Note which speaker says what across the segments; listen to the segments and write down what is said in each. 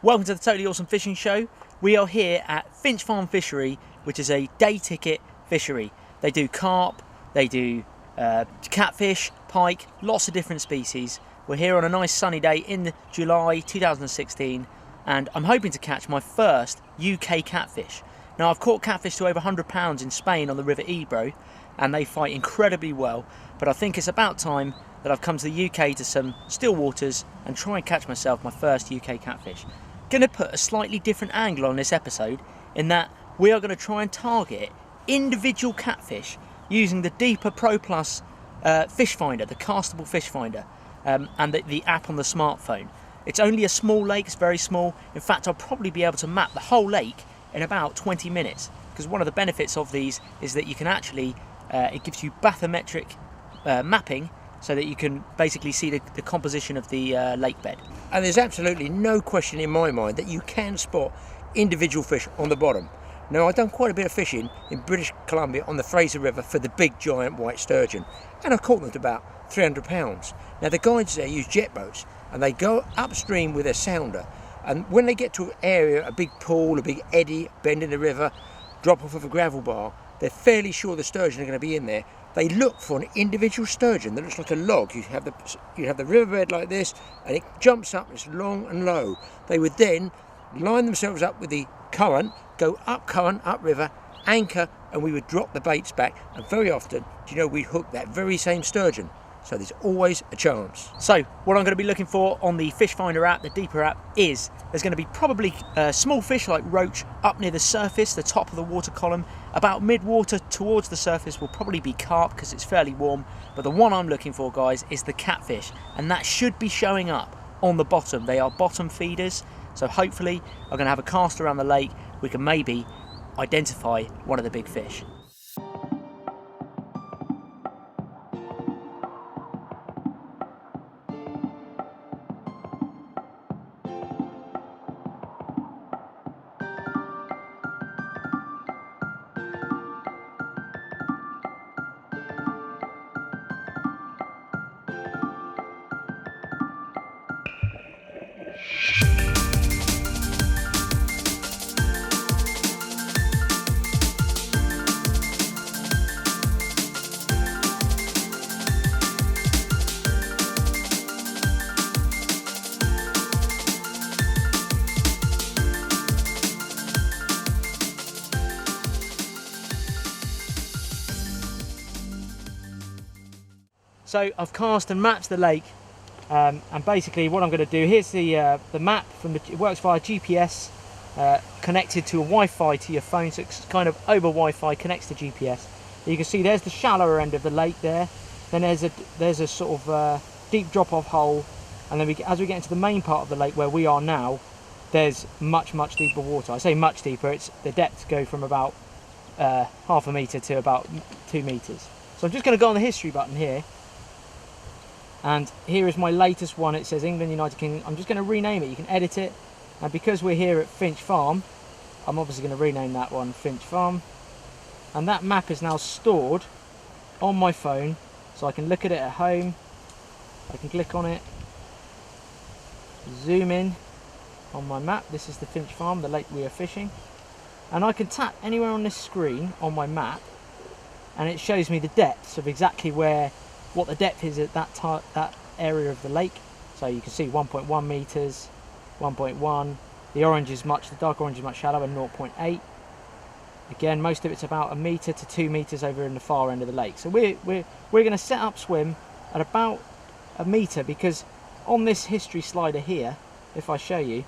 Speaker 1: Welcome to the Totally Awesome Fishing Show. We are here at Finch Farm Fishery, which is a day ticket fishery. They do carp, they do catfish, pike, lots of different species. We're here on a nice sunny day in July 2016, and I'm hoping to catch my first UK catfish. Now, I've caught catfish to over 100 pounds in Spain on the River Ebro, and they fight incredibly well, but I think it's about time that I've come to the UK to some still waters and try and catch myself my first UK catfish. Going to put a slightly different angle on this episode in that we are going to try and target individual catfish using the deeper Pro Plus Fishfinder, the castable Fishfinder, and the app on the smartphone. It's only a small lake, it's very small. In fact, I'll probably be able to map the whole lake in about 20 minutes, because one of the benefits of these is that you can actually, it gives you bathymetric mapping, so that you can basically see the composition of the lake bed.
Speaker 2: And there's absolutely no question in my mind that you can spot individual fish on the bottom. Now, I've done quite a bit of fishing in British Columbia on the Fraser River for the big giant white sturgeon, and I've caught them to about 300 pounds. Now, the guides there use jet boats, and they go upstream with their sounder, and when they get to an area, a big pool, a big eddy, bend in the river, drop off of a gravel bar, they're fairly sure the sturgeon are going to be in there. They look for an individual sturgeon that looks like a log. You have the riverbed like this, and it jumps up, it's long and low. They would then line themselves up with the current, go up current, up river, anchor, and we would drop the baits back. And very often, we'd hook that very same sturgeon. So there's always a chance.
Speaker 1: So what I'm going to be looking for on the Fishfinder app, the deeper app, is there's going to be probably small fish like roach up near the surface, the top of the water column. About mid-water towards the surface will probably be carp because it's fairly warm. But the one I'm looking for, guys, is the catfish. And that should be showing up on the bottom. They are bottom feeders. So hopefully I'm going to have a cast around the lake. We can maybe identify one of the big fish. So I've cast and mapped the lake, and basically what I'm going to do, here's the map from it works via GPS, connected to a Wi-Fi to your phone, so it's kind of over Wi-Fi, connects to GPS. You can see there's the shallower end of the lake there. Then there's a sort of deep drop-off hole, and then as we get into the main part of the lake where we are now, there's much deeper water. I say much deeper. The depths go from about half a metre to about 2 metres. So I'm just going to go on the history button here. And here is my latest one. It says England, United Kingdom. I'm just going to rename it. You can edit it. And because we're here at Finch Farm, I'm obviously going to rename that one Finch Farm. And that map is now stored on my phone, so I can look at it at home. I can click on it, zoom in on my map. This is the Finch Farm, the lake we are fishing. And I can tap anywhere on this screen on my map, and it shows me the depths of exactly what the depth is at that area of the lake. So you can see 1.1 meters, 1.1. The dark orange is much shallower, 0.8. Again, most of it's about 1 meter to 2 meters over in the far end of the lake. So we're going to set up swim at about 1 meter, because on this history slider here, if I show you,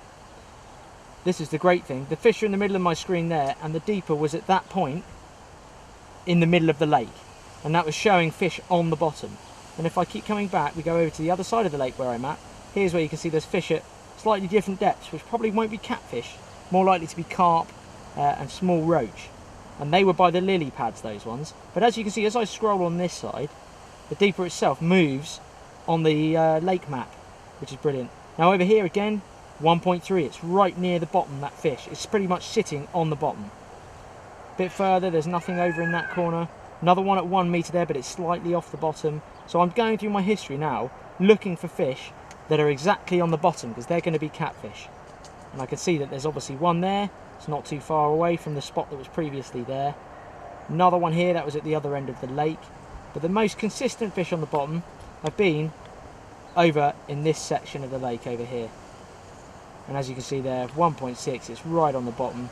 Speaker 1: this is the great thing. The fish are in the middle of my screen there, and the deeper was at that point in the middle of the lake. And that was showing fish on the bottom. And if I keep coming back, we go over to the other side of the lake where I'm at. Here's where you can see there's fish at slightly different depths, which probably won't be catfish, more likely to be carp and small roach. And they were by the lily pads, those ones. But as you can see, as I scroll on this side, the deeper itself moves on the lake map, which is brilliant. Now over here again, 1.3, it's right near the bottom, that fish. It's pretty much sitting on the bottom. A bit further, there's nothing over in that corner. Another one at 1 meter there, but it's slightly off the bottom. So I'm going through my history now, looking for fish that are exactly on the bottom, because they're going to be catfish. and I can see that there's obviously one there. It's not too far away from the spot that was previously there. Another one here, that was at the other end of the lake. But the most consistent fish on the bottom have been over in this section of the lake over here. And as you can see there, 1.6, it's right on the bottom.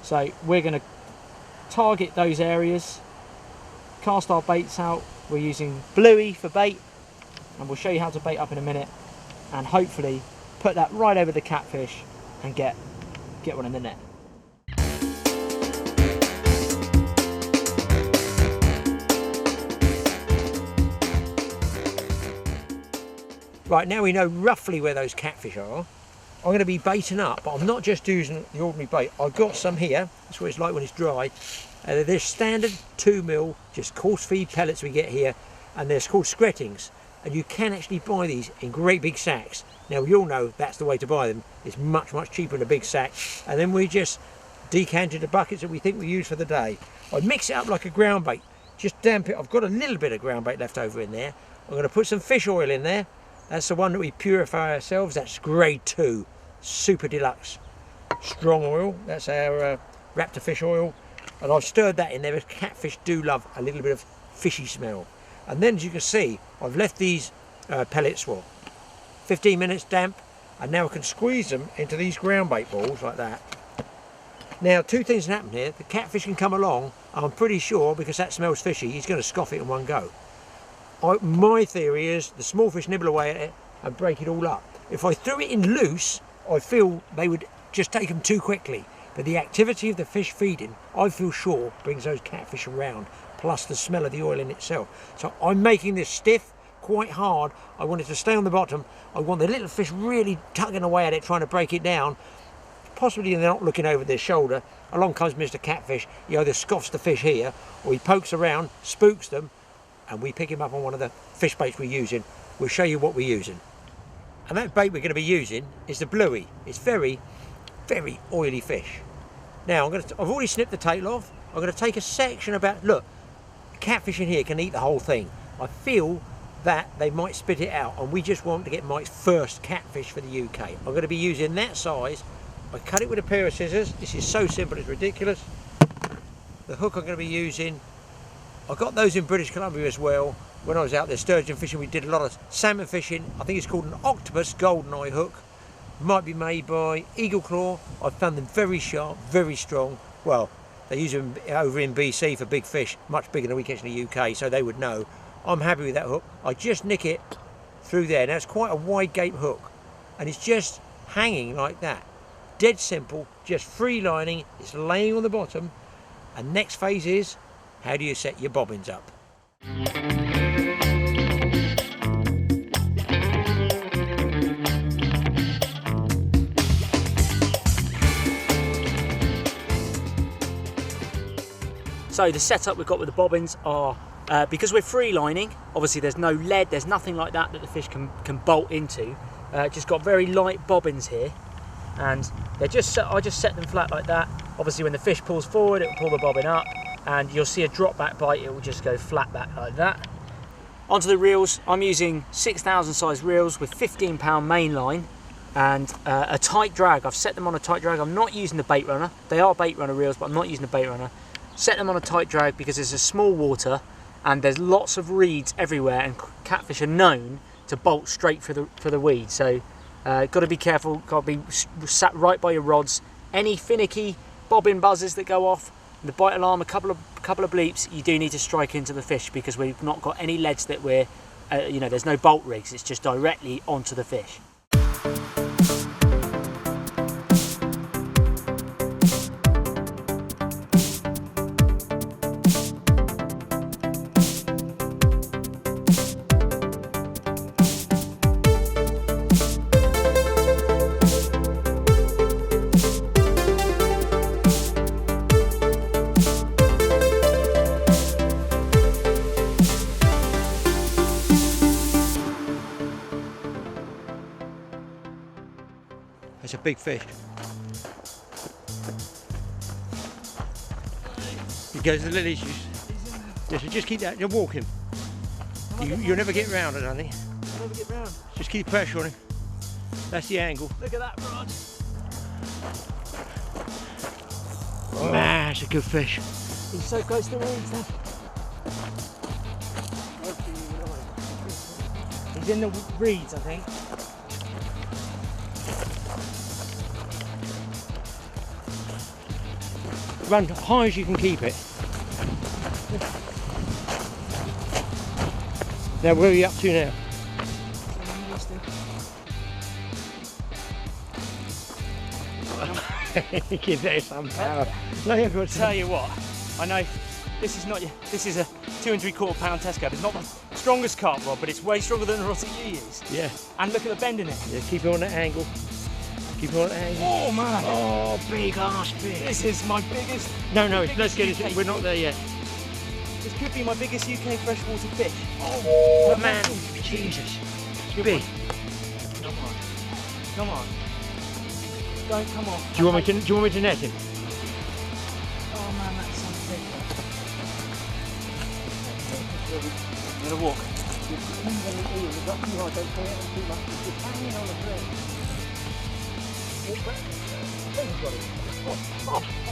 Speaker 1: So we're going to target those areas, cast our baits out. We're using bluey for bait, and we'll show you how to bait up in a minute, and hopefully put that right over the catfish and get one in the net.
Speaker 2: Right, now we know roughly where those catfish are. I'm going to be baiting up, but I'm not just using the ordinary bait. I've got some here. That's what it's like when it's dry. They're standard 2mm, just coarse feed pellets we get here, and they're called screttings. And you can actually buy these in great big sacks. Now we all know that's the way to buy them. It's much, much cheaper in a big sack. And then we just decant into buckets that we think we use for the day. I mix it up like a ground bait, just damp it. I've got a little bit of ground bait left over in there. I'm going to put some fish oil in there. That's the one that we purify ourselves. That's grade 2, super deluxe. Strong oil, that's our raptor fish oil. And I've stirred that in there because catfish do love a little bit of fishy smell. And then as you can see, I've left these pellets for 15 minutes damp, and now I can squeeze them into these ground bait balls like that. Now, two things can happen here. The catfish can come along, I'm pretty sure, because that smells fishy, he's going to scoff it in one go. My theory is the small fish nibble away at it and break it all up. If I threw it in loose, I feel they would just take them too quickly. But the activity of the fish feeding, I feel sure, brings those catfish around, plus the smell of the oil in itself. So I'm making this stiff, quite hard. I want it to stay on the bottom. I want the little fish really tugging away at it, trying to break it down. Possibly they're not looking over their shoulder. Along comes Mr. Catfish. He either scoffs the fish here, or he pokes around, spooks them, and we pick him up on one of the fish baits we're using. We'll show you what we're using. And that bait we're going to be using is the bluey. It's very, very oily fish. Now I've already snipped the tail off. I'm going to take a section about, look, catfish in here can eat the whole thing. I feel that they might spit it out, and we just want to get Mike's first catfish for the UK. I'm going to be using that size. I cut it with a pair of scissors. This is so simple, it's ridiculous. The hook I'm going to be using, I got those in British Columbia as well. When I was out there sturgeon fishing, we did a lot of salmon fishing. I think it's called an octopus goldeneye hook. Might be made by Eagle Claw. I've found them very sharp, very strong. Well, they use them over in BC for big fish, much bigger than we catch in the UK, so they would know. I'm happy with that hook. I just nick it through there. Now it's quite a wide gape hook, and it's just hanging like that. Dead simple, just free lining. It's laying on the bottom. And next phase is, how do you set your bobbins up?
Speaker 3: So the setup we've got with the bobbins are, because we're free lining, obviously there's no lead, there's nothing like that that the fish can bolt into. Just got very light bobbins here, and I just set them flat like that. Obviously when the fish pulls forward, it will pull the bobbin up, and you'll see a drop back bite, it will just go flat back like that. Onto the reels, I'm using 6,000 size reels with 15-pound main line and a tight drag. I've set them on a tight drag. I'm not using the bait runner. They are bait runner reels, but I'm not using the bait runner. Set them on a tight drag because it's a small water and there's lots of reeds everywhere, and catfish are known to bolt straight for the weed. So got to be careful, got to be sat right by your rods. Any finicky bobbin buzzes that go off, the bite alarm, a couple of bleeps, you do need to strike into the fish, because we've not got any leads that we're, there's no bolt rigs, it's just directly onto the fish.
Speaker 2: It's a big fish. He goes the little issues. Yeah, so just keep that, you're walking. You'll never get round, I don't think.
Speaker 1: I'll never get round.
Speaker 2: Just keep pressure on him. That's the angle.
Speaker 1: Look at that rod.
Speaker 2: that's a good fish.
Speaker 1: He's so close to the reeds now. He's in the reeds, I think.
Speaker 2: Run high as you can keep it. Now, where are you up to now? Give that some power.
Speaker 3: I'll tell you what, I know this is not your, this is a 2 3/4 pound test cab. It's not the strongest carp rod, but it's way stronger than the rods that you use.
Speaker 2: Yeah.
Speaker 3: And look at the bend in it.
Speaker 2: Yeah, keep it on that angle. Keep it on that angle.
Speaker 3: Oh man!
Speaker 2: Oh, big ass fish.
Speaker 3: This is my biggest.
Speaker 2: No, let's
Speaker 3: biggest
Speaker 2: get
Speaker 3: UK
Speaker 2: it. We're not there yet.
Speaker 3: This could be my biggest UK freshwater fish.
Speaker 2: Oh, man. Jesus. It's big.
Speaker 3: Come on. Come on. Don't come on.
Speaker 2: Do you want me to net him?
Speaker 1: Oh man, that's so big.
Speaker 3: I'm gonna walk.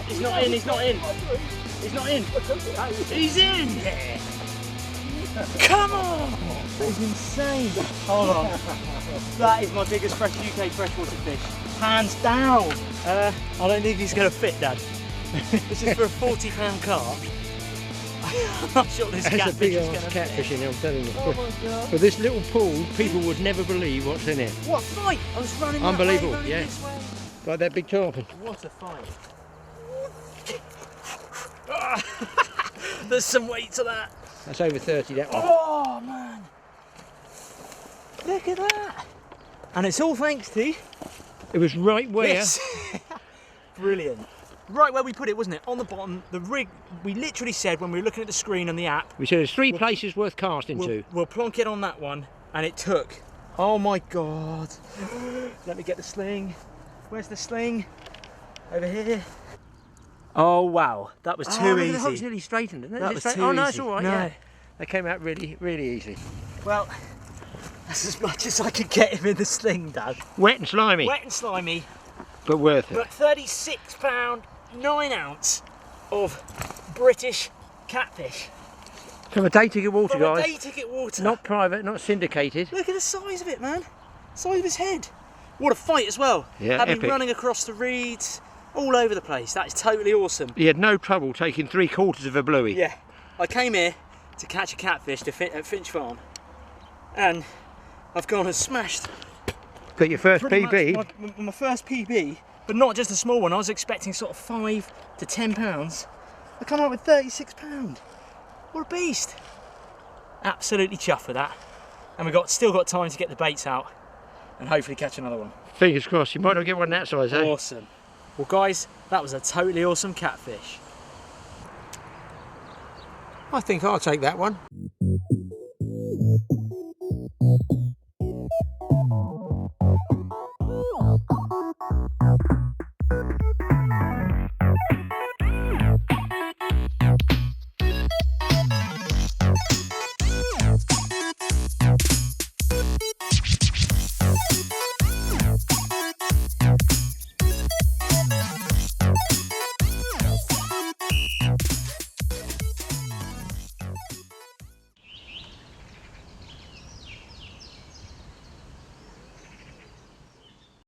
Speaker 3: He's not in, he's not in. He's not in. He's in! Yeah. Come on!
Speaker 1: That is insane.
Speaker 3: Hold on. That is my biggest UK freshwater fish.
Speaker 1: Hands down.
Speaker 3: I don't think he's going to fit, Dad. This is for a 40-pound carp. I'm not sure this
Speaker 2: That's a
Speaker 3: catfish
Speaker 2: big
Speaker 3: is
Speaker 2: ass
Speaker 3: going to
Speaker 2: catfish
Speaker 3: fit.
Speaker 2: in there, I'm telling you.
Speaker 1: Oh my god.
Speaker 2: For this little pool, people would never believe what's in it.
Speaker 3: What a fight! I was running that
Speaker 2: Unbelievable,
Speaker 3: way, running
Speaker 2: yeah.
Speaker 3: this way.
Speaker 2: Like that big tarpon.
Speaker 1: What a fight.
Speaker 3: There's some weight to that.
Speaker 2: That's over 30, that one.
Speaker 3: Oh man! Look at that! And it's all thanks to
Speaker 2: It was right where.
Speaker 3: this. Brilliant. Right where we put it, wasn't it? On the bottom, the rig. We literally said when we were looking at the screen and the app,
Speaker 2: We said there's 3 places worth casting to.
Speaker 3: we'll plonk it on that one, and it took. Oh my god! Let me get the sling. Where's the sling? Over here. Oh wow, that was too
Speaker 2: Oh, look at the hook's
Speaker 3: easy.
Speaker 2: nearly straightened, isn't it?
Speaker 3: That
Speaker 2: Is it
Speaker 3: was
Speaker 2: straight?
Speaker 3: too
Speaker 2: Oh no, it's
Speaker 3: easy.
Speaker 2: all right.
Speaker 3: No.
Speaker 2: Yeah, they came out really, really easy.
Speaker 3: Well, that's as much as I could get him in the sling, Dad.
Speaker 2: Wet and slimy,
Speaker 3: Wet and slimy,
Speaker 2: but worth it.
Speaker 3: but 36 pound, 9 ounce of British catfish.
Speaker 2: From a day ticket water,
Speaker 3: From a
Speaker 2: guys.
Speaker 3: day ticket water.
Speaker 2: Not private, not syndicated.
Speaker 3: Look at the size of it, man. Size of his head. What a fight as well.
Speaker 2: Yeah,
Speaker 3: Had me
Speaker 2: epic.
Speaker 3: running across the reeds, all over the place. That is totally awesome.
Speaker 2: He had no trouble taking 3/4 of a bluey.
Speaker 3: Yeah. I came here to catch a catfish at Finch Farm, and I've gone and smashed
Speaker 2: Got your first
Speaker 3: pretty
Speaker 2: PB.
Speaker 3: much my first PB, but not just a small one. I was expecting sort of 5 to 10 pounds. I come up with 36 pound. What a beast! Absolutely chuffed with that, and we've still got time to get the baits out and hopefully catch another one.
Speaker 2: Fingers crossed, you might not get one that size, eh?
Speaker 3: Awesome. Well, guys, that was a totally awesome catfish.
Speaker 2: I think I'll take that one.